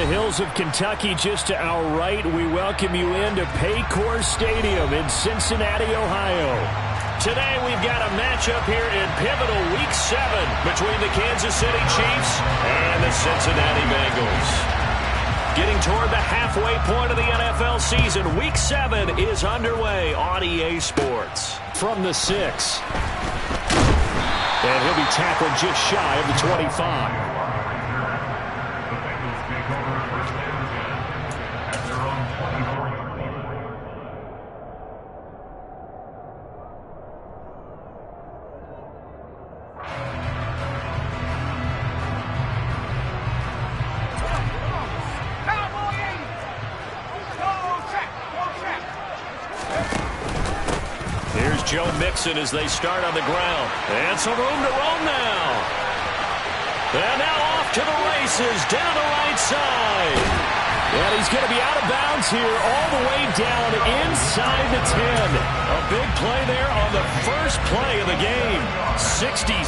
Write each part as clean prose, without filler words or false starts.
the hills of Kentucky, just to our right, we welcome you into Paycor Stadium in Cincinnati, Ohio. Today we've got a matchup here in pivotal Week 7 between the Kansas City Chiefs and the Cincinnati Bengals. Getting toward the halfway point of the NFL season, Week 7 is underway on EA Sports. From the 6. And he'll be tackled just shy of the 25. Joe Mixon as they start on the ground. And some room to roam now. And now off to the races down the right side. And he's going to be out of bounds here all the way down inside the 10. A big play there on the first play of the game. 67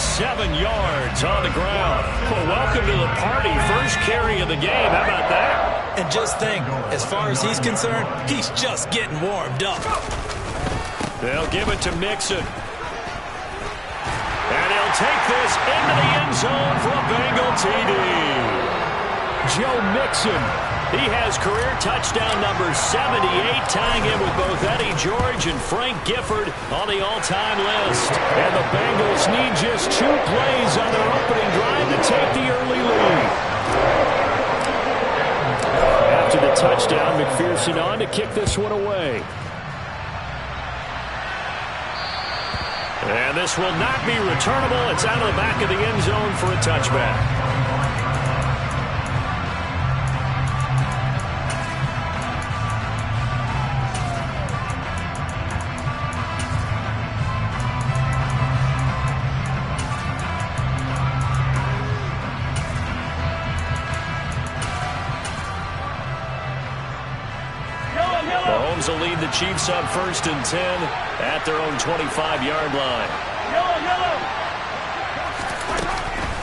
yards on the ground. Well, welcome to the party. First carry of the game. How about that? And just think, as far as he's concerned, he's just getting warmed up. They'll give it to Mixon. And he'll take this into the end zone for a Bengal TD. Joe Mixon, he has career touchdown number 78, tying him with both Eddie George and Frank Gifford on the all-time list. And the Bengals need just 2 plays on their opening drive to take the early lead. After the touchdown, McPherson on to kick this one away. And this will not be returnable. It's out of the back of the end zone for a touchback. Mahomes will lead the Chiefs on 1st and 10 at their own 25-yard line.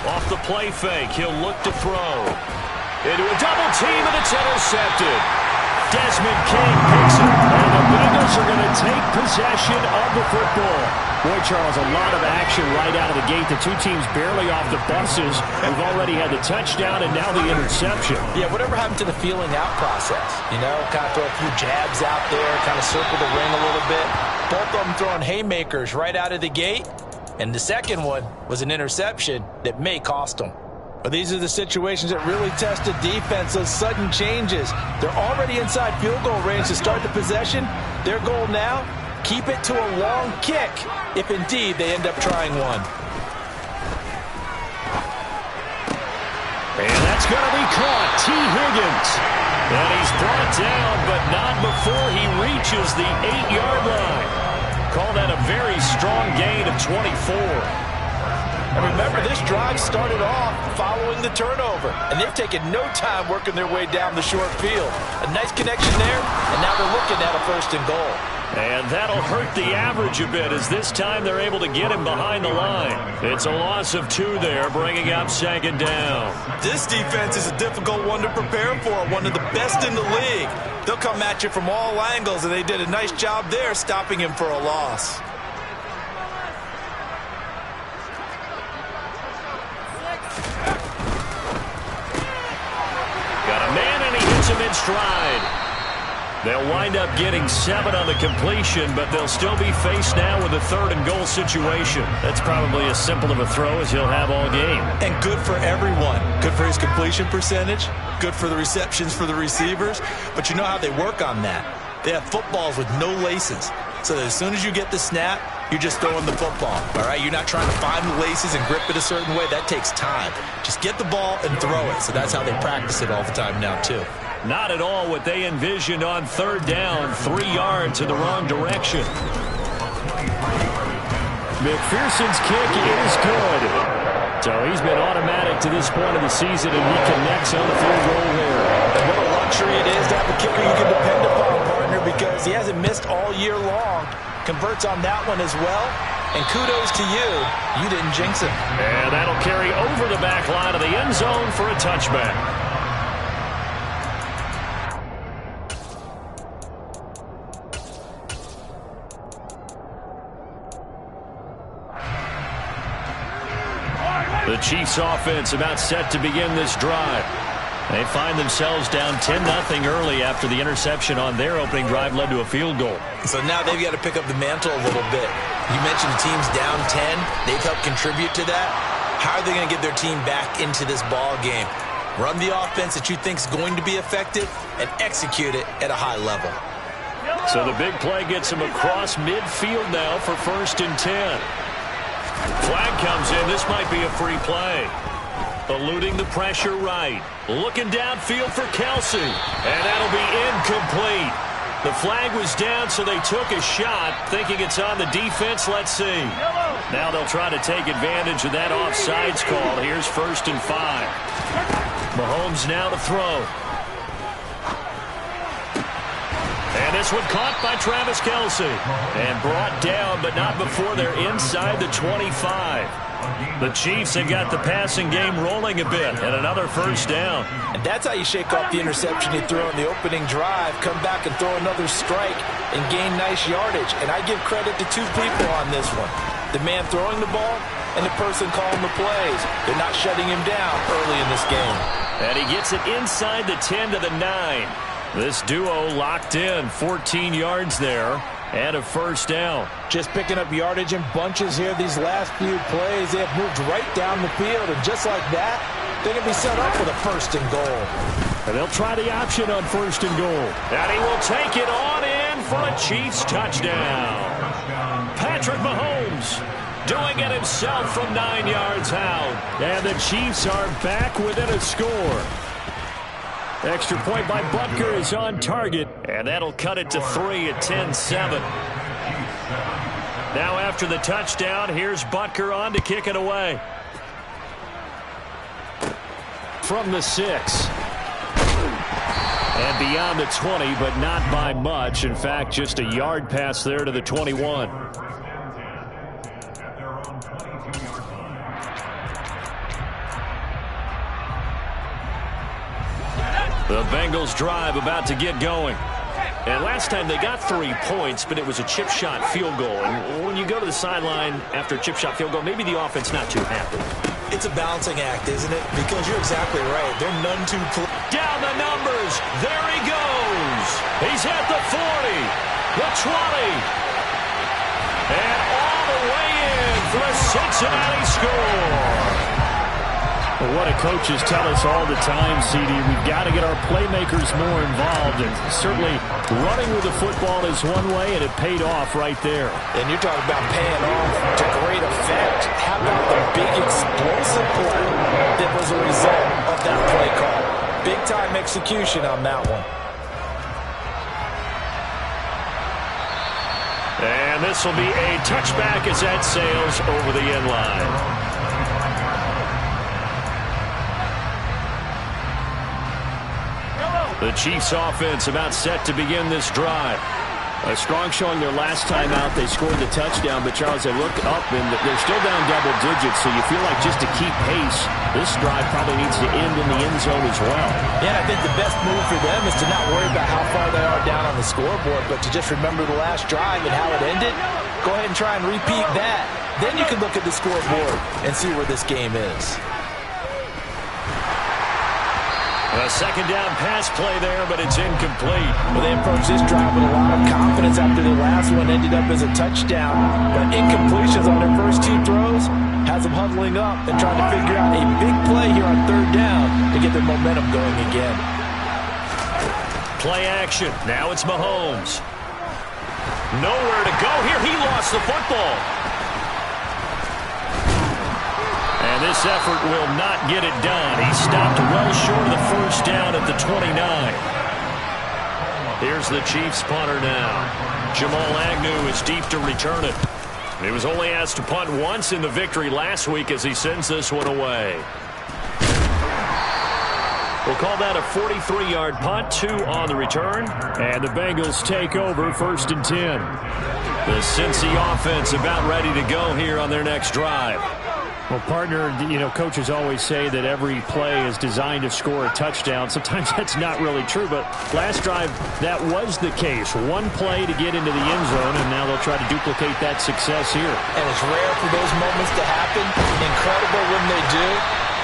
Off the play fake, he'll look to throw. Into a double team, and it's intercepted. Desmond King picks it, and the Bengals are going to take possession of the football. Boy, Charles, a lot of action right out of the gate. The 2 teams barely off the buses. We've already had the touchdown and now the interception. Yeah, whatever happened to the feeling out process? You know, kind of throw a few jabs out there, kind of circle the ring a little bit. Both of them throwing haymakers right out of the gate. And the second one was an interception that may cost them. But these are the situations that really test the defense, those sudden changes. They're already inside field goal range to start the possession. Their goal now, keep it to a long kick, if indeed they end up trying one. And that's going to be caught. T. Higgins. And he's brought down, but not before he reaches the 8-yard line. Call that a very strong gain of 24. And remember, this drive started off following the turnover, and they've taken no time working their way down the short field. A nice connection there, and now they're looking at a 1st and goal. And that'll hurt the average a bit, as this time they're able to get him behind the line. It's a loss of 2 there, bringing up 2nd down. This defense is a difficult one to prepare for, one of the best in the league. They'll come at you from all angles, and they did a nice job there stopping him for a loss. Him in stride. They'll wind up getting 7 on the completion, but they'll still be faced now with a 3rd and goal situation. That's probably as simple of a throw as he'll have all game. And good for everyone. Good for his completion percentage. Good for the receptions for the receivers. But you know how they work on that. They have footballs with no laces. So that as soon as you get the snap, you're just throwing the football. All right? You're not trying to find the laces and grip it a certain way. That takes time. Just get the ball and throw it. So that's how they practice it all the time now, too. Not at all what they envisioned on 3rd down. 3 yards in the wrong direction. McPherson's kick is good. So he's been automatic to this point of the season, and he connects on the field goal there. And what a luxury it is to have a kicker you can depend upon, partner, because he hasn't missed all year long. Converts on that one as well. And kudos to you. You didn't jinx him. And that'll carry over the back line of the end zone for a touchback. The Chiefs offense about set to begin this drive. They find themselves down 10-0 early after the interception on their opening drive led to a field goal. So now they've got to pick up the mantle a little bit. You mentioned the team's down 10. They've helped contribute to that. How are they going to get their team back into this ball game? Run the offense that you think is going to be effective and execute it at a high level. So the big play gets him across midfield now for 1st and 10. Flag comes in. This might be a free play. Eluding the pressure right. Looking downfield for Kelsey. And that'll be incomplete. The flag was down, so they took a shot, thinking it's on the defense. Let's see. Now they'll try to take advantage of that offsides call. Here's 1st and 5. Mahomes now to throw. And this one caught by Travis Kelsey. And brought down, but not before they're inside the 25. The Chiefs have got the passing game rolling a bit, and another 1st down. And that's how you shake off the interception you throw in the opening drive, come back and throw another strike and gain nice yardage. And I give credit to 2 people on this one. The man throwing the ball and the person calling the plays. They're not shutting him down early in this game. And he gets it inside the 10 to the 9. This duo locked in, 14 yards there. And a 1st down. Just picking up yardage in bunches here. These last few plays, they have moved right down the field. And just like that, they're going to be set up for the 1st and goal. And they'll try the option on 1st and goal. And he will take it on in for a Chiefs touchdown. Patrick Mahomes doing it himself from 9 yards out. And the Chiefs are back within a score. Extra point by Butker is on target, and that'll cut it to 3 at 10-7. Now after the touchdown, here's Butker on to kick it away. From the 6. And beyond the 20, but not by much. In fact, just a yard pass there to the 21. The Bengals drive about to get going. And last time they got 3 points, but it was a chip shot field goal. And when you go to the sideline after a chip shot field goal, maybe the offense not too happy. It's a balancing act, isn't it? Because you're exactly right. They're none too close. Down the numbers. There he goes. He's at the 40, the 20, and all the way in for a Cincinnati score. What do coaches tell us all the time, CD? We've got to get our playmakers more involved, and certainly running with the football is one way, and it paid off right there. And you're talking about paying off to great effect. How about the big explosive play that was a result of that play call? Big-time execution on that one. And this will be a touchback as that sails over the end line. The Chiefs offense about set to begin this drive. A strong showing their last time out. They scored the touchdown, but Charles, they look up and they're still down double digits, so you feel like just to keep pace, this drive probably needs to end in the end zone as well. Yeah, I think the best move for them is to not worry about how far they are down on the scoreboard, but to just remember the last drive and how it ended. Go ahead and try and repeat that. Then you can look at the scoreboard and see where this game is. A 2nd down pass play there, but it's incomplete. Well, they approached this drive with a lot of confidence after the last one ended up as a touchdown. But incompletions on their first 2 throws has them huddling up and trying to figure out a big play here on 3rd down to get their momentum going again. Play action. Now it's Mahomes. Nowhere to go here. He lost the football. And this effort will not get it done. He stopped well short of the 1st down at the 29. Here's the Chiefs punter now. Jamal Agnew is deep to return it. He was only asked to punt once in the victory last week as he sends this one away. We'll call that a 43-yard punt, 2 on the return. And the Bengals take over 1st and 10. The Cincy offense about ready to go here on their next drive. Well, partner, you know, coaches always say that every play is designed to score a touchdown. Sometimes that's not really true, but last drive, that was the case. One play to get into the end zone, and now they'll try to duplicate that success here. And it's rare for those moments to happen. Incredible when they do.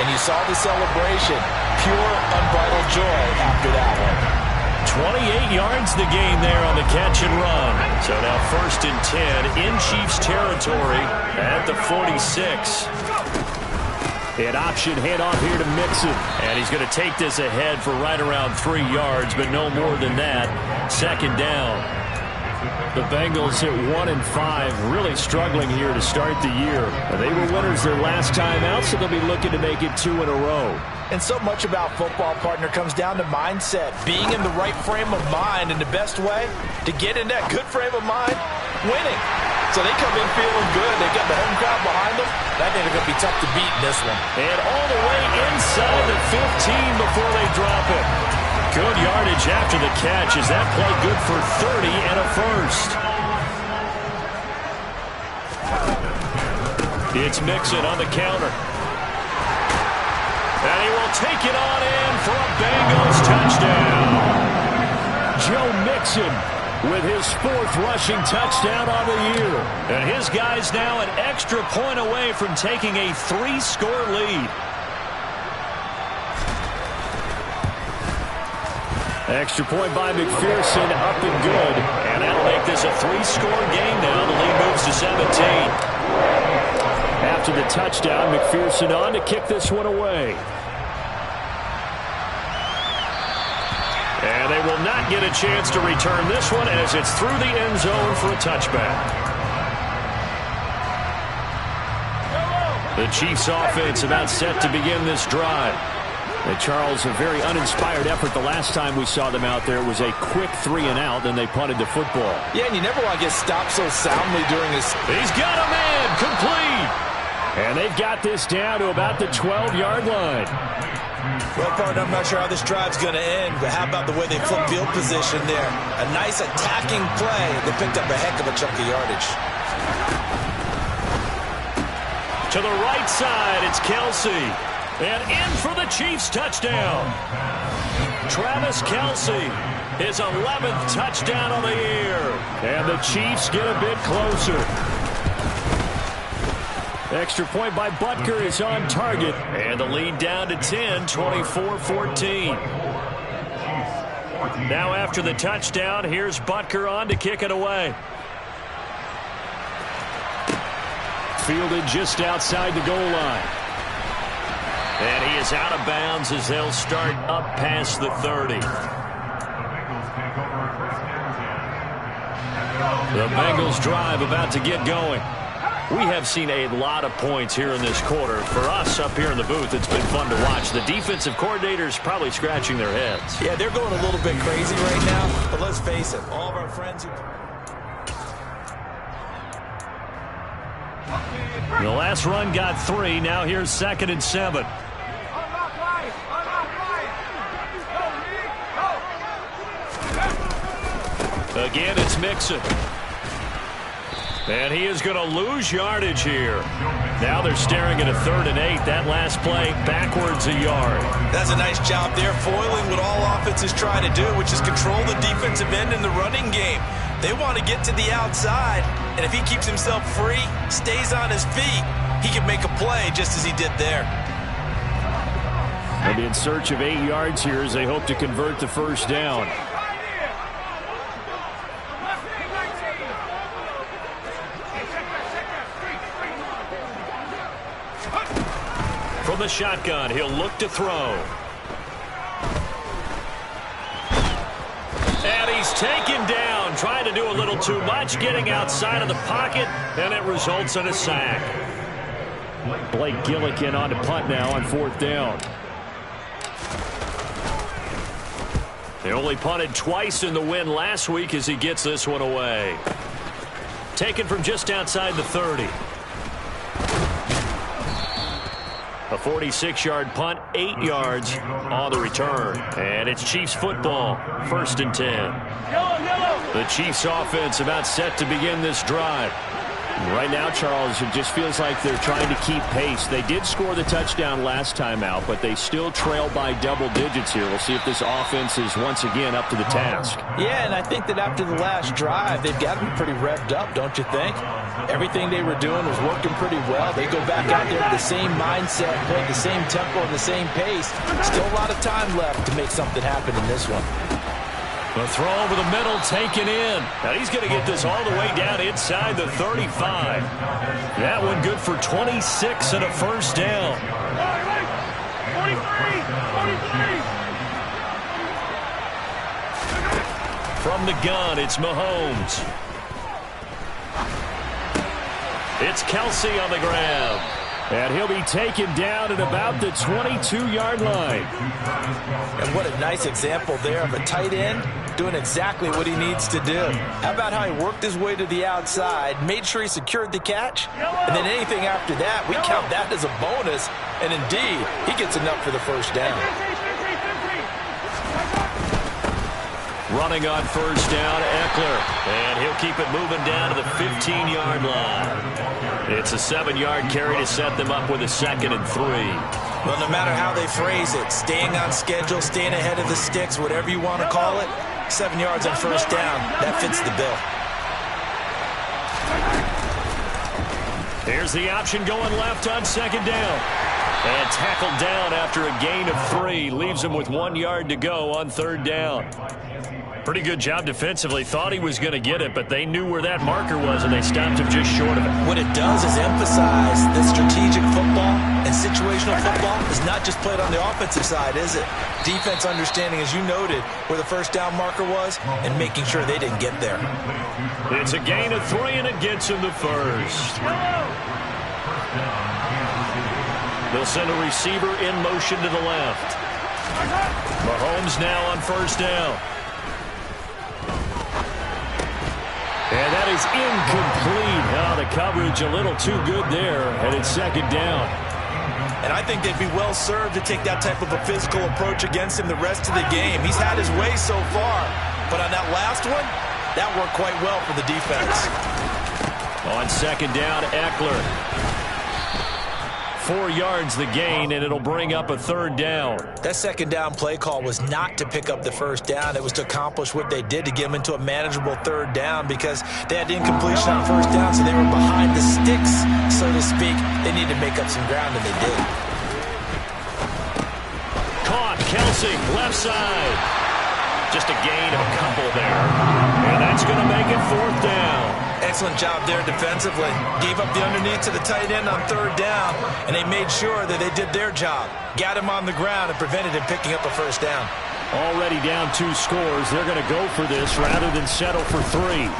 And you saw the celebration. Pure, unbridled joy after that one. 28 yards the gain there on the catch and run. So now 1st and 10 in Chiefs territory at the 46. An option handoff here to Mixon. And he's going to take this ahead for right around 3 yards, but no more than that. 2nd down. The Bengals at 1-5, really struggling here to start the year. They were winners their last time out, so they'll be looking to make it 2 in a row. And so much about football, partner, comes down to mindset. Being in the right frame of mind, and the best way to get in that good frame of mind, winning. So they come in feeling good. They got the home crowd behind them. I think they're going to be tough to beat in this one. And all the way inside the 15 before they drop it. Good yardage after the catch. Is that play good for 30 and a first? It's Mixon on the counter. And he will take it on in for a Bengals touchdown. Joe Mixon with his 4th rushing touchdown on the year. And his guys now an extra point away from taking a 3-score lead. Extra point by McPherson, up and good. And that'll make this a 3-score game now. The lead moves to 17. After the touchdown, McPherson on to kick this one away. And they will not get a chance to return this one as it's through the end zone for a touchback. The Chiefs offense about set to begin this drive. And Charles, a very uninspired effort the last time we saw them out there. It was a quick 3-and-out, then they punted the football. Yeah, and you never want to get stopped so soundly during this. He's got a man, complete. And they've got this down to about the 12-yard line. Well, partner, I'm not sure how this drive's going to end, but how about the way they flip field position there? A nice attacking play. They picked up a heck of a chunk of yardage. To the right side, it's Kelsey. And in for the Chiefs touchdown. Travis Kelsey, his 11th touchdown on the year. And the Chiefs get a bit closer. Extra point by Butker is on target. And the lead down to 10, 24-14. Now after the touchdown, here's Butker on to kick it away. Fielded just outside the goal line. And he is out of bounds as they'll start up past the 30. The Bengals drive about to get going. We have seen a lot of points here in this quarter. For us up here in the booth, it's been fun to watch. The defensive coordinators probably scratching their heads. Yeah, they're going a little bit crazy right now, but let's face it, all of our friends who... The last run got 3. Now here's 2nd and 7. Again, it's Mixon. And he is going to lose yardage here. Now they're staring at a 3rd and 8. That last play backwards a yard. That's a nice job there, foiling what all offenses try to do, which is control the defensive end in the running game. They want to get to the outside, and if he keeps himself free, stays on his feet, he can make a play just as he did there. They'll be in search of 8 yards here as they hope to convert the first down. From the shotgun, he'll look to throw. And he's taken down, trying to do a little too much, getting outside of the pocket, and it results in a sack. Blake Gillikin on to punt now on 4th down. They only punted twice in the win last week as he gets this one away. Taken from just outside the 30. A 46-yard punt, 8 yards on the return. And it's Chiefs football, 1st and 10. The Chiefs offense about set to begin this drive. Right now, Charles, it just feels like they're trying to keep pace. They did score the touchdown last time out, but they still trail by double digits here. We'll see if this offense is once again up to the task. Yeah, and I think that after the last drive, they've got to be pretty revved up, don't you think? Everything they were doing was working pretty well. They go back out there with the same mindset, play the same tempo and the same pace. Still a lot of time left to make something happen in this one. The throw over the middle taken in. Now he's going to get this all the way down inside the 35. That one good for 26 and a first down. 43. From the gun, it's Mahomes. It's Kelsey on the grab. And he'll be taken down at about the 22-yard line. And what a nice example there of a tight end doing exactly what he needs to do. How about how he worked his way to the outside, made sure he secured the catch, and then anything after that, we count that as a bonus. And indeed, he gets enough for the first down. Running on first down, Eckler. And he'll keep it moving down to the 15-yard line. It's a 7-yard carry to set them up with a 2nd and 3. Well, no matter how they phrase it, staying on schedule, staying ahead of the sticks, whatever you want to call it, 7 yards on first down, that fits the bill. Here's the option going left on 2nd down. And tackled down after a gain of 3. Leaves him with 1 yard to go on 3rd down. Pretty good job defensively. Thought he was going to get it, but they knew where that marker was, and they stopped him just short of it. What it does is emphasize that strategic football and situational football is not just played on the offensive side, is it? Defense understanding, as you noted, where the first down marker was and making sure they didn't get there. It's a gain of 3, and it gets him the first. They'll send a receiver in motion to the left. Mahomes now on first down. And that is incomplete. Oh, the coverage a little too good there, and it's 2nd down. And I think they'd be well served to take that type of a physical approach against him the rest of the game. He's had his way so far, but on that last one, that worked quite well for the defense. On 2nd down, Eckler. 4 yards the gain, and it'll bring up a 3rd down. That 2nd down play call was not to pick up the first down. It was to accomplish what they did to get them into a manageable 3rd down because they had incompletion on first down, so they were behind the sticks, so to speak. They needed to make up some ground, and they did. Caught, Kelsey, left side. Just a gain of a couple there. And that's going to make it 4th down. Excellent job there defensively. Gave up the underneath to the tight end on 3rd down, and they made sure that they did their job. Got him on the ground and prevented him picking up a first down. Already down 2 scores. They're going to go for this rather than settle for 3.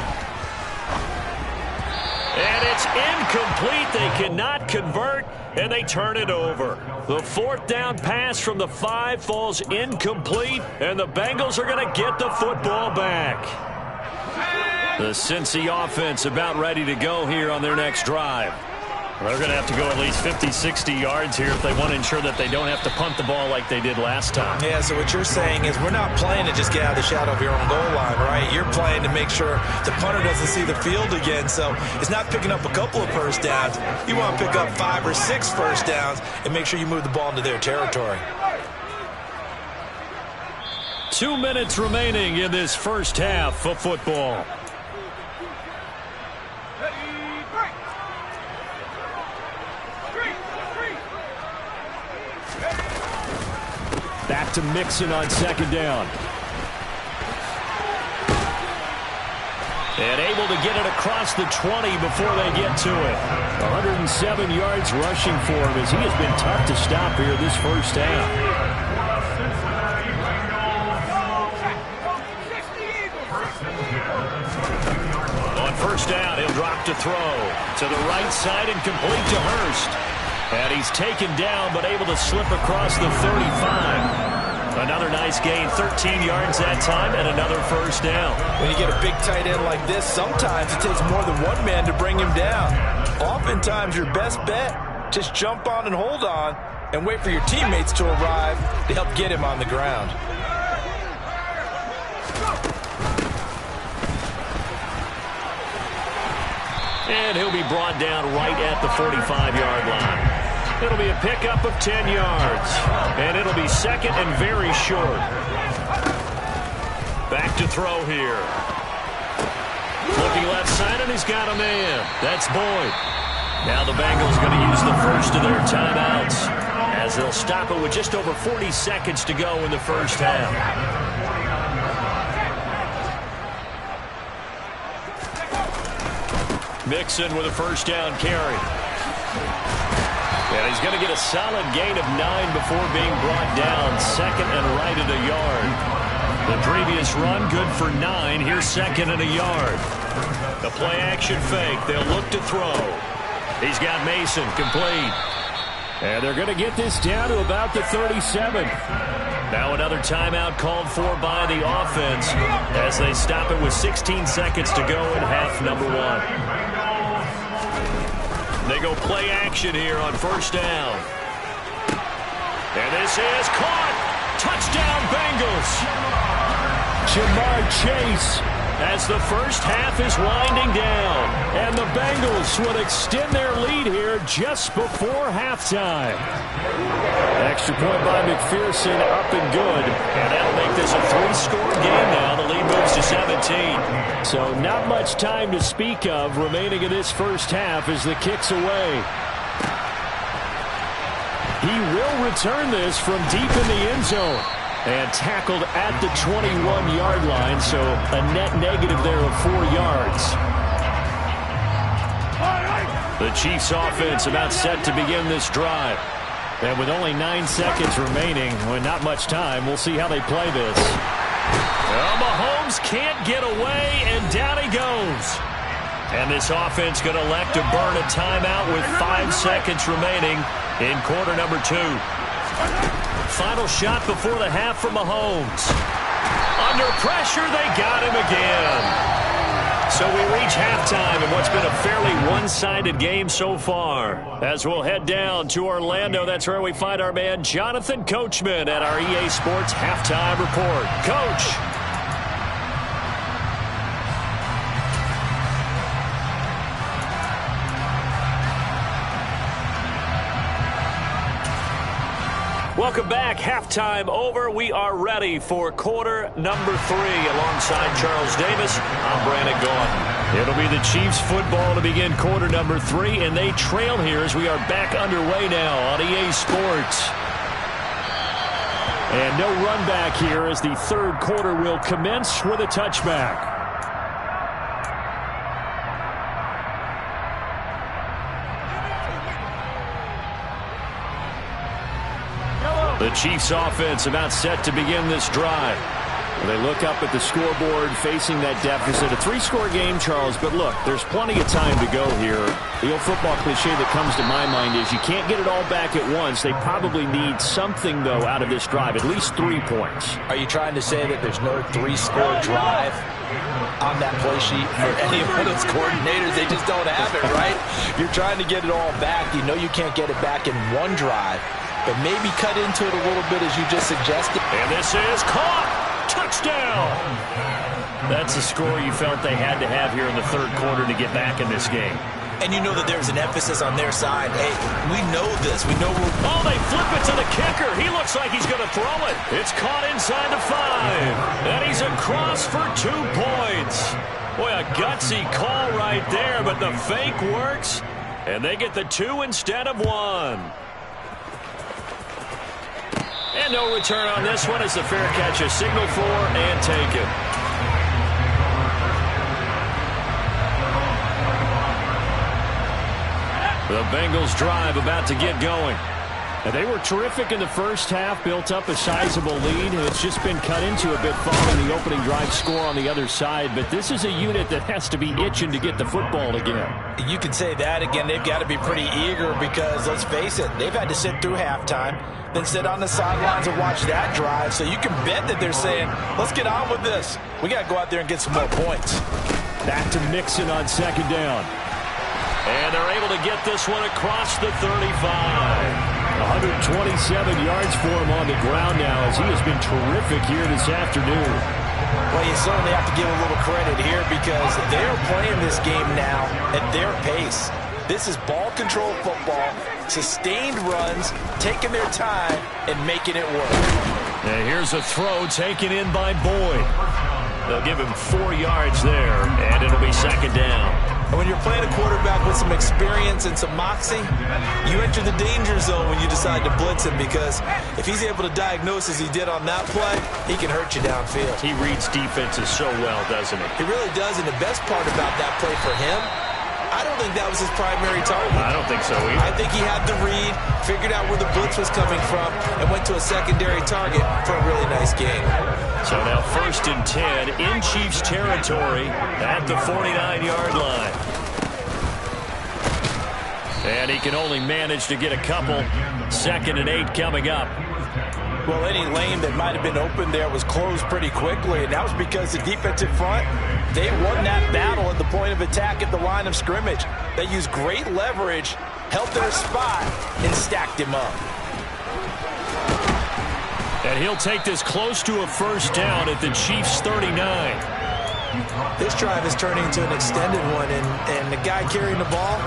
And it's incomplete. They cannot convert, and they turn it over. The 4th down pass from the 5 falls incomplete, and the Bengals are going to get the football back. The Cincy offense about ready to go here on their next drive. They're going to have to go at least 50, 60 yards here if they want to ensure that they don't have to punt the ball like they did last time. Yeah, so what you're saying is we're not playing to just get out of the shadow of your own goal line, right? You're playing to make sure the punter doesn't see the field again. So it's not picking up a couple of first downs. You want to pick up 5 or 6 first downs and make sure you move the ball into their territory. 2 minutes remaining in this first half of football. Back to Mixon on 2nd down. And able to get it across the 20 before they get to it. 107 yards rushing for him as he has been tough to stop here this first half. On first down, he'll drop to throw. To the right side and complete to Hurst. And he's taken down, but able to slip across the 35. Another nice gain, 13 yards that time, and another first down. When you get a big tight end like this, sometimes it takes more than one man to bring him down. Oftentimes, your best bet, just jump on and hold on and wait for your teammates to arrive to help get him on the ground. And he'll be brought down right at the 45-yard line. It'll be a pickup of 10 yards. And it'll be second and very short. Back to throw here. Looking left side, and he's got a man. That's Boyd. Now the Bengals going to use the first of their timeouts as they'll stop it with just over 40 seconds to go in the first half. Mixon with a first down carry. And he's going to get a solid gain of 9 before being brought down. Second and right at a yard. The previous run good for 9. Here's second and a yard. The play action fake. They'll look to throw. He's got Mason complete. And they're going to get this down to about the 37. Now another timeout called for by the offense as they stop it with 16 seconds to go in half number 1. They go play action here on first down. And this is caught. Touchdown Bengals. Jamar Chase as the first half is winding down. And the Bengals will extend their lead here just before halftime. Extra point by McPherson, up and good. And that'll make this a 3-score game now. The lead moves to 17. So not much time to speak of remaining in this first half as the kick's away. He will return this from deep in the end zone. And tackled at the 21-yard line, so a net negative there of 4 yards. The Chiefs offense about set to begin this drive. And with only 9 seconds remaining, with not much time, we'll see how they play this. Well, Mahomes can't get away, and down he goes. And this offense going to elect to burn a timeout with 5 seconds remaining in quarter number 2. Final shot before the half for Mahomes. Under pressure, they got him again. So we reach halftime in what's been a fairly one-sided game so far. As we'll head down to Orlando, that's where we find our man Jonathan Coachman at our EA Sports Halftime Report. Coach. Welcome back. Halftime over. We are ready for quarter number 3 alongside Charles Davis. I'm Brandon Gaudin. It'll be the Chiefs football to begin quarter number 3, and they trail here as we are back underway now on EA Sports. And no run back here as the third quarter will commence with a touchback. The Chiefs offense about set to begin this drive. They look up at the scoreboard facing that deficit. A 3-score game, Charles, but look, there's plenty of time to go here. The old football cliche that comes to my mind is you can't get it all back at once. They probably need something, though, out of this drive, at least 3 points. Are you trying to say that there's no 3-score drive on that play sheet for any of those coordinators? They just don't have it, right? You're trying to get it all back. You know you can't get it back in one drive. But maybe cut into it a little bit as you just suggested. And this is caught. Touchdown. That's the score you felt they had to have here in the third quarter to get back in this game. And you know that there's an emphasis on their side. Hey, we know this. We know we're... Oh, they flip it to the kicker. He looks like he's going to throw it. It's caught inside the 5. And he's across for 2 points. Boy, a gutsy call right there, but the fake works. And they get the 2 instead of 1. And no return on this one as the fair catch is signaled for and taken. The Bengals drive about to get going. And they were terrific in the first half, built up a sizable lead, and it's just been cut into a bit following the opening drive score on the other side. But this is a unit that has to be itching to get the football again. You can say that again. They've got to be pretty eager because, let's face it, they've had to sit through halftime, then sit on the sidelines and watch that drive. So you can bet that they're saying, let's get on with this. We got to go out there and get some more points. Back to Mixon on second down. And they're able to get this one across the 35. 127 yards for him on the ground now as he has been terrific here this afternoon. Well, you certainly have to give a little credit here because they're playing this game now at their pace. This is ball control football, sustained runs, taking their time, and making it work. And here's a throw taken in by Boyd. They'll give him 4 yards there, and it'll be second down. And when you're playing a quarterback with some experience and some moxie, you enter the danger zone when you decide to blitz him, because if he's able to diagnose as he did on that play, he can hurt you downfield. He reads defenses so well, doesn't he? He really does, and the best part about that play for him, I don't think that was his primary target. I don't think so either. I think he had the read, figured out where the blitz was coming from, and went to a secondary target for a really nice gain. So now 1st and 10 in Chiefs territory at the 49-yard line. And he can only manage to get a couple. 2nd and 8 coming up. Well, any lane that might have been open there was closed pretty quickly, and that was because the defensive front, they won that battle at the point of attack at the line of scrimmage. They used great leverage, held their spot, and stacked him up. And he'll take this close to a 1st down at the Chiefs' 39. This drive is turning into an extended one, and the guy carrying the ball,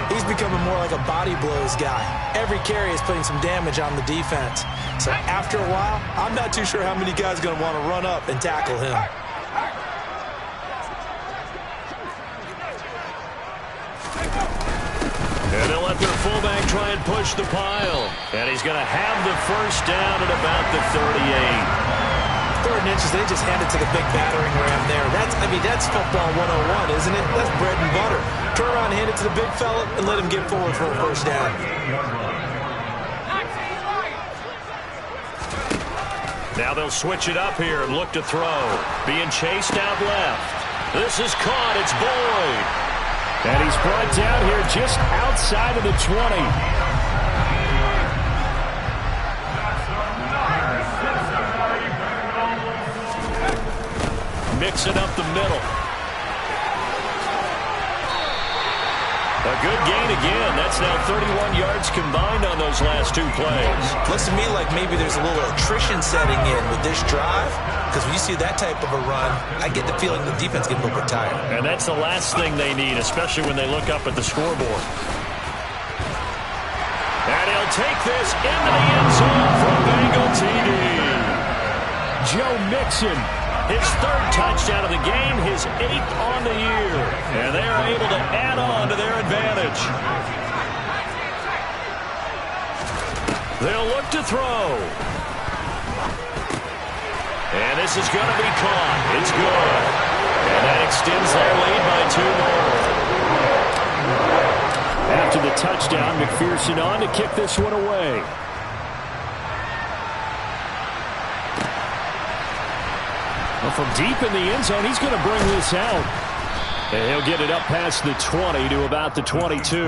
he's becoming more like a body blows guy. Every carry is putting some damage on the defense. So after a while, I'm not too sure how many guys are going to want to run up and tackle him. And they'll let their fullback try and push the pile. And he's going to have the 1st down at about the 38. 3rd and inches, they just hand it to the big battering ram there. That's football 101, isn't it? That's bread and butter. Turn around and hand it to the big fella and let him get forward for a 1st down. Now they'll switch it up here and look to throw. Being chased out left. This is caught. It's Boyd. And he's brought down here just outside of the 20. Mixing up the middle. A good gain again. That's now 31 yards combined on those last 2 plays. Looks to me like maybe there's a little attrition setting in with this drive, because when you see that type of a run, I get the feeling the defense gets a little bit tired. And that's the last thing they need, especially when they look up at the scoreboard. And he'll take this into the end zone from Bengal TD. Joe Mixon. His 3rd touchdown of the game, his 8th on the year. And they are able to add on to their advantage. They'll look to throw. And this is going to be caught. It's good. And that extends their lead by 2 more. After the touchdown, McPherson on to kick this one away. From deep in the end zone, he's going to bring this out. And he'll get it up past the 20 to about the 22.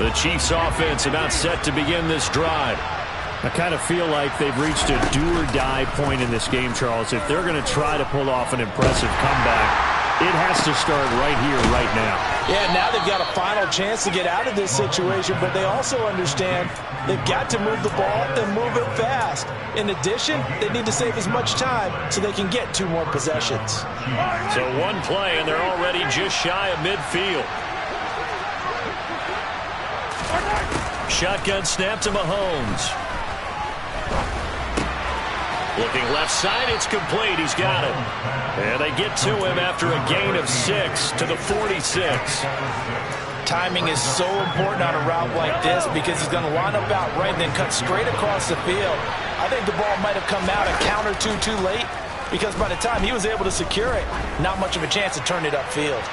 The Chiefs offense about set to begin this drive. I kind of feel like they've reached a do-or-die point in this game, Charles. If they're going to try to pull off an impressive comeback, it has to start right here, right now. Yeah, now they've got a final chance to get out of this situation, but they also understand they've got to move the ball and move it fast. In addition, they need to save as much time so they can get 2 more possessions. So 1 play, and they're already just shy of midfield. Shotgun snap to Mahomes. Looking left side, it's complete. He's got it. And they get to him after a gain of 6 to the 46. Timing is so important on a route like this because he's going to line up out right and then cut straight across the field. I think the ball might have come out a count or two too late because by the time he was able to secure it, not much of a chance to turn it upfield.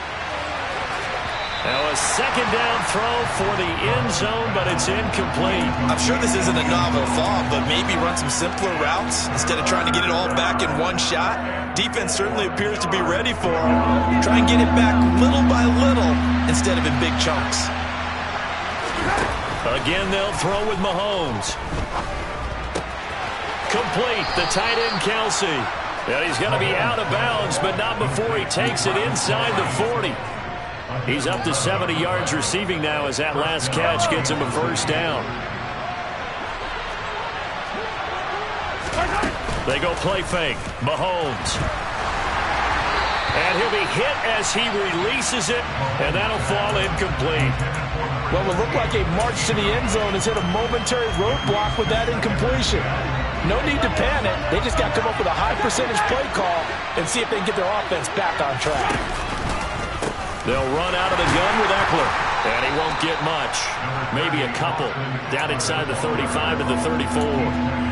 Now a 2nd down throw for the end zone, but it's incomplete. I'm sure this isn't a novel thought, but maybe run some simpler routes instead of trying to get it all back in one shot. Defense certainly appears to be ready for him. Try and get it back little by little instead of in big chunks. Again, they'll throw with Mahomes. Complete, the tight end Kelsey. And he's going to be out of bounds, but not before he takes it inside the 40. He's up to 70 yards receiving now as that last catch gets him a first down. They go play fake. Mahomes. And he'll be hit as he releases it, and that'll fall incomplete. Well, it looked like a march to the end zone has hit a momentary roadblock with that incompletion. No need to panic. They just got to come up with a high percentage play call and see if they can get their offense back on track. They'll run out of the gun with Eckler, and he won't get much. Maybe a couple down inside the 35 to the 34.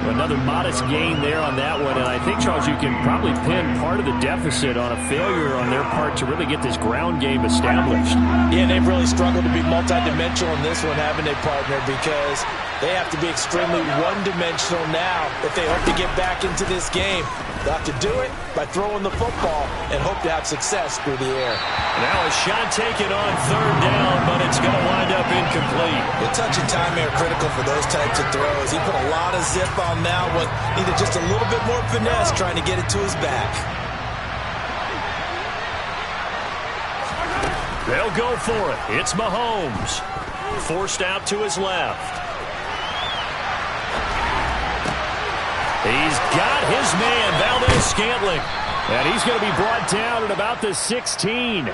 Another modest gain there on that one, and I think, Charles, you can probably pin part of the deficit on a failure on their part to really get this ground game established. Yeah, they've really struggled to be multidimensional in this one, haven't they, partner, because they have to be extremely one-dimensional now if they hope to get back into this game. They'll have to do it by throwing the football and hope to have success through the air. Now a shot taken on third down, but it's going to wind up incomplete. The touch and time are critical for those types of throws. He put a lot of zip on that one. Needed just a little bit more finesse trying to get it to his back. They'll go for it. It's Mahomes. Forced out to his left. He's got his man, Valdez-Scantling. And he's going to be brought down at about the 16.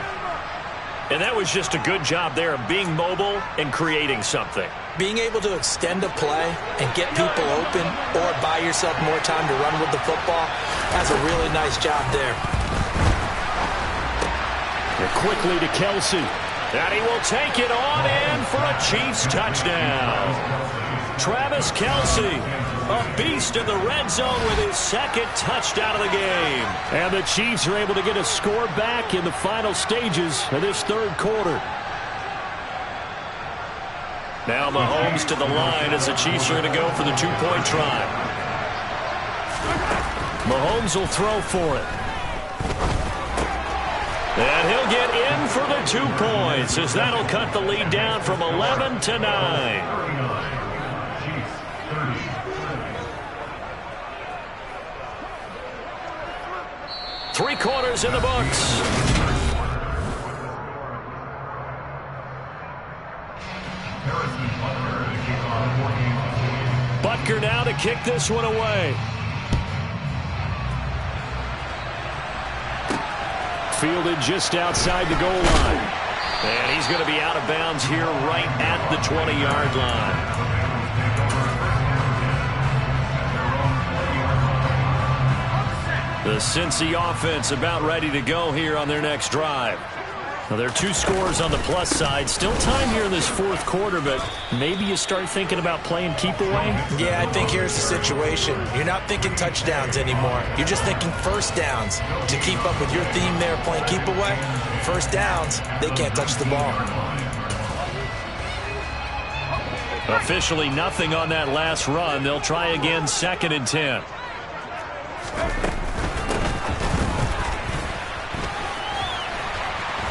And that was just a good job there of being mobile and creating something. Being able to extend a play and get people open or buy yourself more time to run with the football, that's a really nice job there. And quickly to Kelsey. And he will take it on in for a Chiefs touchdown. Travis Kelsey, a beast in the red zone with his second touchdown of the game. And the Chiefs are able to get a score back in the final stages of this third quarter. Now Mahomes to the line as the Chiefs are going to go for the two-point try. Mahomes will throw for it. And he'll get in for the 2 points as that'll cut the lead down from 11 to 9. Three quarters in the books. Butker now to kick this one away. Fielded just outside the goal line. And he's going to be out of bounds here right at the 20-yard line. The Cincy offense about ready to go here on their next drive. Now, there are 2 scores on the plus side. Still time here in this fourth quarter, but maybe you start thinking about playing keep away? Yeah, I think here's the situation. You're not thinking touchdowns anymore. You're just thinking first downs. To keep up with your theme there, playing keep away, first downs, they can't touch the ball. Officially nothing on that last run. They'll try again, 2nd and 10.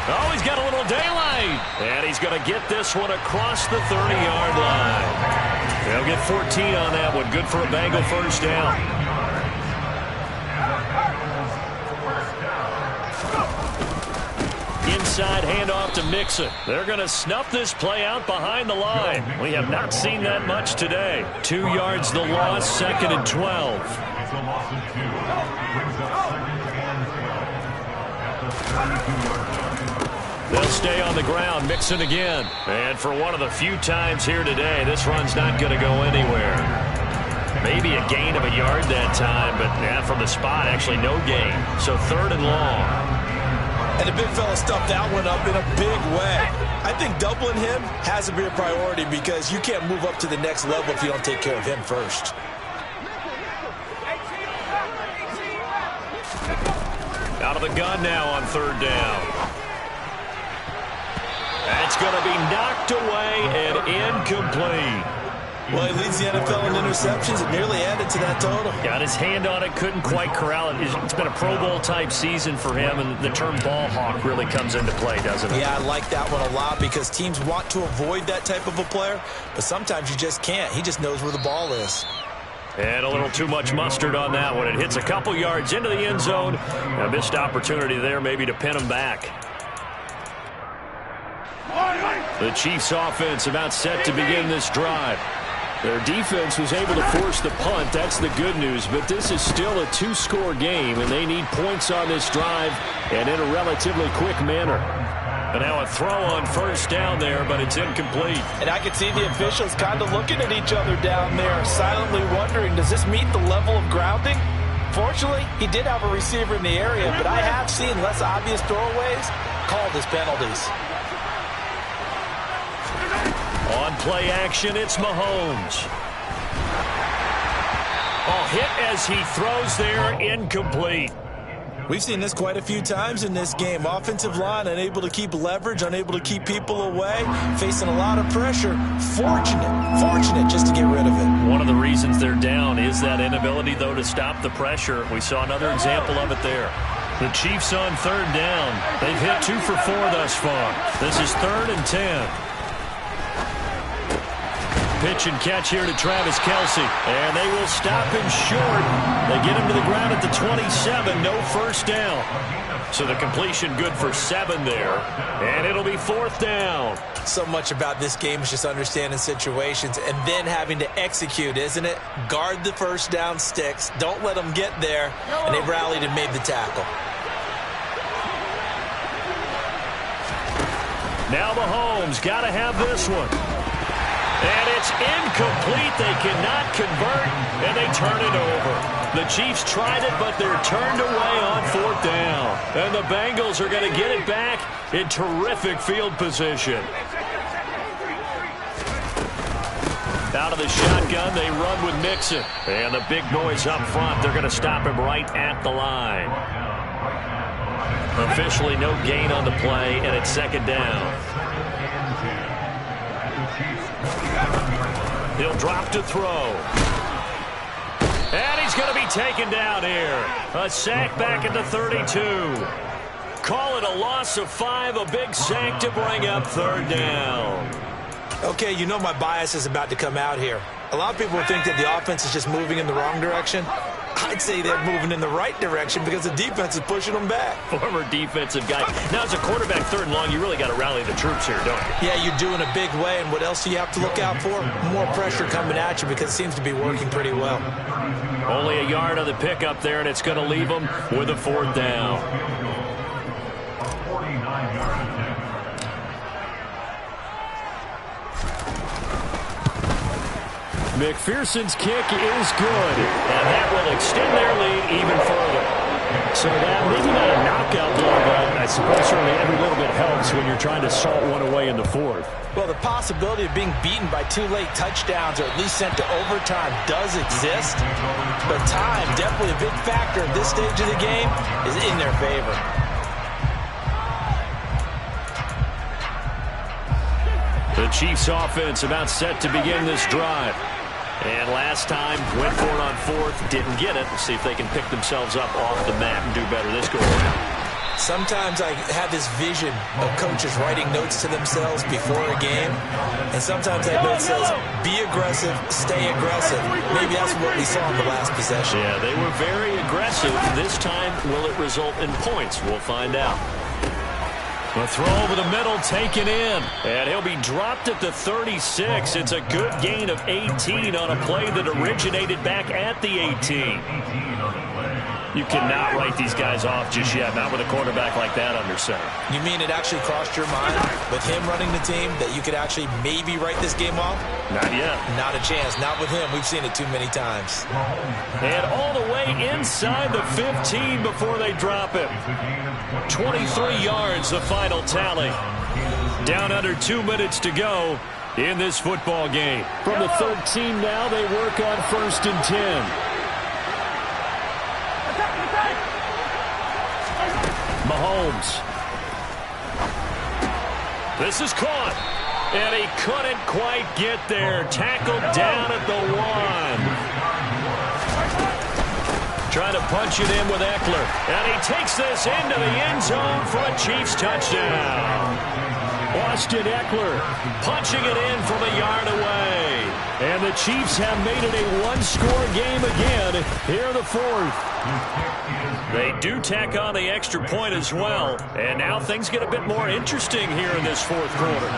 Oh, he's got a little daylight. And he's going to get this one across the 30-yard line. They'll get 14 on that one. Good for a Bengal first down. Inside handoff to Mixon. They're going to snuff this play out behind the line. We have not seen that much today. 2 yards the loss, 2nd and 12. They'll stay on the ground, Mixon again. And for one of the few times here today, this run's not going to go anywhere. Maybe a gain of a yard that time, but from the spot, actually no gain. So 3rd and long. And the big fella stuffed that one up in a big way. I think doubling him has to be a priority because you can't move up to the next level if you don't take care of him first. Out of the gun now on 3rd down. That's going to be knocked away and incomplete. Well, he leads the NFL in interceptions. It nearly added to that total. Got his hand on it, couldn't quite corral it. It's been a Pro Bowl-type season for him, and the term ball hawk really comes into play, doesn't it? Yeah, I like that one a lot because teams want to avoid that type of a player, but sometimes you just can't. He just knows where the ball is. And a little too much mustard on that one. It hits a couple yards into the end zone. A missed opportunity there maybe to pin him back. The Chiefs offense about set to begin this drive. Their defense was able to force the punt. That's the good news. But this is still a two-score game, and they need points on this drive and in a relatively quick manner. And now a throw on first down there, but it's incomplete. And I can see the officials kind of looking at each other down there, silently wondering, does this meet the level of grounding? Fortunately, he did have a receiver in the area, but I have seen less obvious throwaways called as penalties. On play action, it's Mahomes. Hit as he throws there, incomplete. We've seen this quite a few times in this game. Offensive line unable to keep leverage, unable to keep people away, facing a lot of pressure. Fortunate just to get rid of it. One of the reasons they're down is that inability, though, to stop the pressure. We saw another example of it there. The Chiefs on third down. They've hit 2 for 4 thus far. This is 3rd and 10. Pitch and catch here to Travis Kelce. And they will stop him short. They get him to the ground at the 27. No first down. So the completion good for 7 there. And it'll be 4th down. So much about this game is just understanding situations and then having to execute, isn't it? Guard the first down sticks. Don't let them get there. And they rallied and made the tackle. Now Mahomes got to have this one. And it's incomplete. They cannot convert, and they turn it over. The Chiefs tried it, but they're turned away on 4th down. And the Bengals are going to get it back in terrific field position. Out of the shotgun, they run with Mixon. And the big boys up front, they're going to stop him right at the line. Officially no gain on the play, and it's 2nd down. He'll drop to throw. And he's going to be taken down here. A sack back at the 32. Call it a loss of 5, a big sack to bring up 3rd down. Okay, you know my bias is about to come out here. A lot of people think that the offense is just moving in the wrong direction. I'd say they're moving in the right direction because the defense is pushing them back. Former defensive guy. Now, as a quarterback, 3rd and long, you really got to rally the troops here, don't you? Yeah, you do in a big way. And what else do you have to look out for? More pressure coming at you because it seems to be working pretty well. Only a yard on the pickup there, and it's going to leave them with a 4th down. McPherson's kick is good, and that will extend their lead even further. So that maybe not a knockout blow, but I suppose certainly every little bit helps when you're trying to salt one away in the 4th. Well, the possibility of being beaten by 2 late touchdowns or at least sent to overtime does exist, but time, definitely a big factor at this stage of the game, is in their favor. The Chiefs offense about set to begin this drive. And last time, went for it on 4th, didn't get it. We'll see if they can pick themselves up off the mat and do better this go around. Sometimes I have this vision of coaches writing notes to themselves before a game. And sometimes that note says, be aggressive, stay aggressive. Maybe that's what we saw in the last possession. Yeah, they were very aggressive. This time, will it result in points? We'll find out. The throw over the middle taken in. And he'll be dropped at the 36. It's a good gain of 18 on a play that originated back at the 18. You cannot write these guys off just yet, not with a quarterback like that under center. You mean it actually crossed your mind with him running the team that you could actually maybe write this game off? Not yet. Not a chance. Not with him. We've seen it too many times. And all the way inside the 15 before they drop it. 23 yards, the final tally. Down under 2 minutes to go in this football game. From the 13 now, they work on 1st and 10. Mahomes. This is caught. And he couldn't quite get there. Tackled down at the 1. Trying to punch it in with Eckler. And he takes this into the end zone for a Chiefs touchdown. Austin Eckler punching it in from a yard away. And the Chiefs have made it a one-score game again here in the fourth. They do tack on the extra point as well. And now things get a bit more interesting here in this fourth quarter.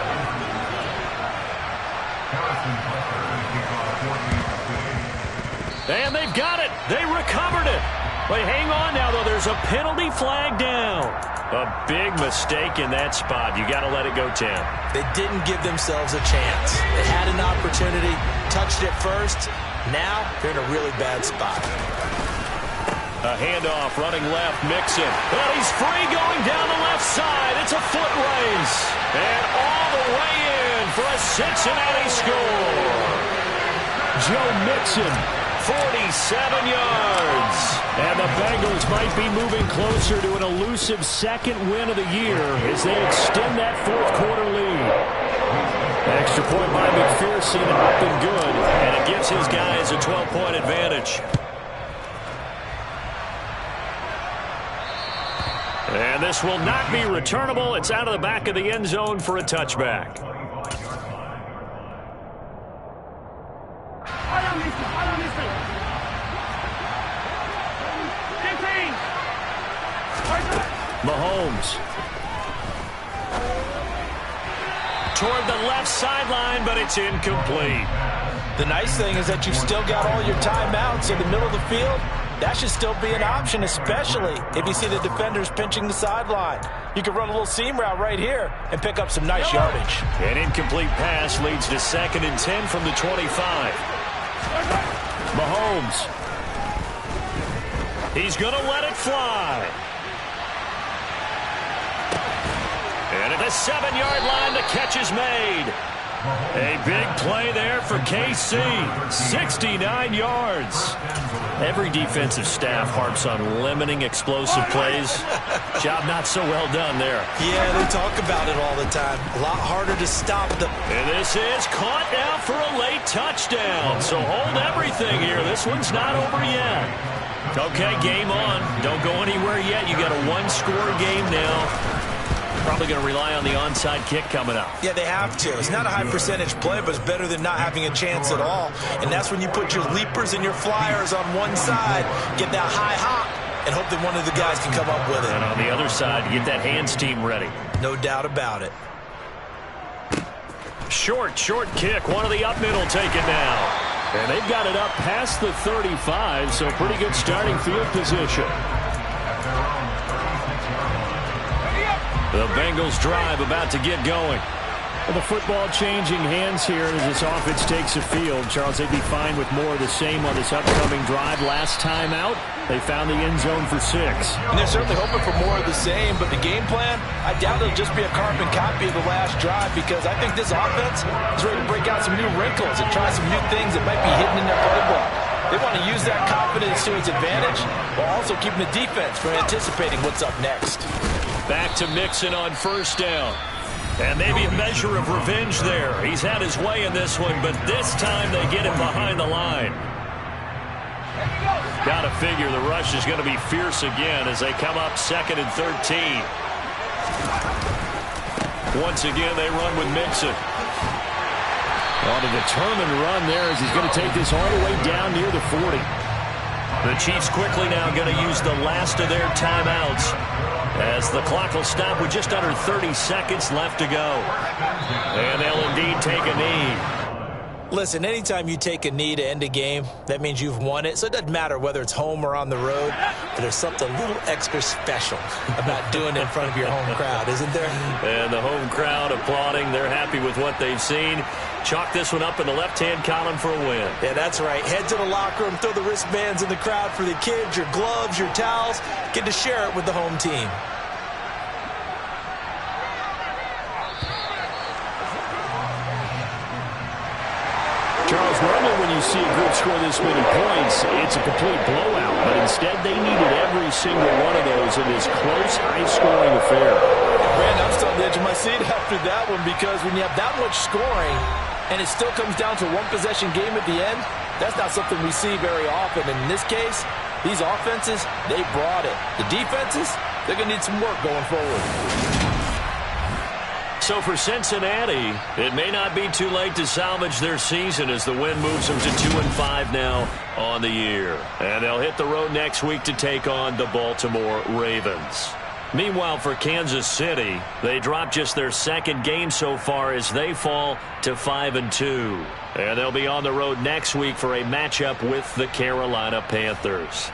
And they've got it. They recovered it. Wait, hang on now, though. There's a penalty flag down. A big mistake in that spot. You got to let it go, Tim. They didn't give themselves a chance. They had an opportunity, touched it first. Now they're in a really bad spot. A handoff, running left, Mixon. But he's free going down the left side. It's a foot race. And all the way in for a Cincinnati score. Joe Mixon, 47 yards. And the Bengals might be moving closer to an elusive second win of the year as they extend that fourth quarter lead. Extra point by McPherson, up and good. And it gives his guys a 12-point advantage. And this will not be returnable. It's out of the back of the end zone for a touchback. Mahomes. Toward the left sideline, but it's incomplete. The nice thing is that you've still got all your timeouts in the middle of the field. That should still be an option, especially if you see the defenders pinching the sideline. You can run a little seam route right here and pick up some nice yardage. An incomplete pass leads to 2nd and 10 from the 25. Mahomes. He's going to let it fly. And at the 7-yard line, the catch is made. A big play there for KC. 69 yards. Every defensive staff harps on limiting explosive plays. Job not so well done there. Yeah, they talk about it all the time. A lot harder to stop them. And this is caught now for a late touchdown. So hold everything here. This one's not over yet. Okay, game on. Don't go anywhere yet. You got a one-score game now. Probably going to rely on the onside kick coming up. Yeah, they have to. It's not a high percentage play, but it's better than not having a chance at all. And that's when you put your leapers and your flyers on one side, get that high hop, and hope that one of the guys can come up with it. And on the other side, get that hands team ready. No doubt about it. Short kick. One of the up middle take it now. And they've got it up past the 35, so pretty good starting field position. The Bengals drive about to get going. Well, the football changing hands here as this offense takes the field. Charles, they'd be fine with more of the same on this upcoming drive. Last time out, they found the end zone for 6. And they're certainly hoping for more of the same, but the game plan, I doubt it'll just be a carbon copy of the last drive because I think this offense is ready to break out some new wrinkles and try some new things that might be hidden in their playbook. They want to use that confidence to its advantage while also keeping the defense from anticipating what's up next. Back to Mixon on first down. And maybe a measure of revenge there. He's had his way in this one, but this time they get him behind the line. Got to figure the rush is going to be fierce again as they come up 2nd and 13. Once again, they run with Mixon. On a determined run there as he's going to take this all the way down near the 40. The Chiefs quickly now going to use the last of their timeouts as the clock will stop with just under 30 seconds left to go. And they'll indeed take a knee. Listen, anytime you take a knee to end a game, that means you've won it. So it doesn't matter whether it's home or on the road, but there's something a little extra special about doing it in front of your home crowd, isn't there? And the home crowd applauding. They're happy with what they've seen. Chalk this one up in the left-hand column for a win. Yeah, that's right. Head to the locker room, throw the wristbands in the crowd for the kids, your gloves, your towels. Get to share it with the home team. Charles, normally when you see a group score this many points, it's a complete blowout. But instead, they needed every single one of those in this close, high-scoring affair. Brandon, I'm still on the edge of my seat after that one because when you have that much scoring and it still comes down to a one-possession game at the end, that's not something we see very often. And in this case, these offenses, they brought it. The defenses, they're going to need some work going forward. So for Cincinnati, it may not be too late to salvage their season as the win moves them to 2-5 now on the year. And they'll hit the road next week to take on the Baltimore Ravens. Meanwhile, for Kansas City, they dropped just their second game so far as they fall to 5-2. And they'll be on the road next week for a matchup with the Carolina Panthers.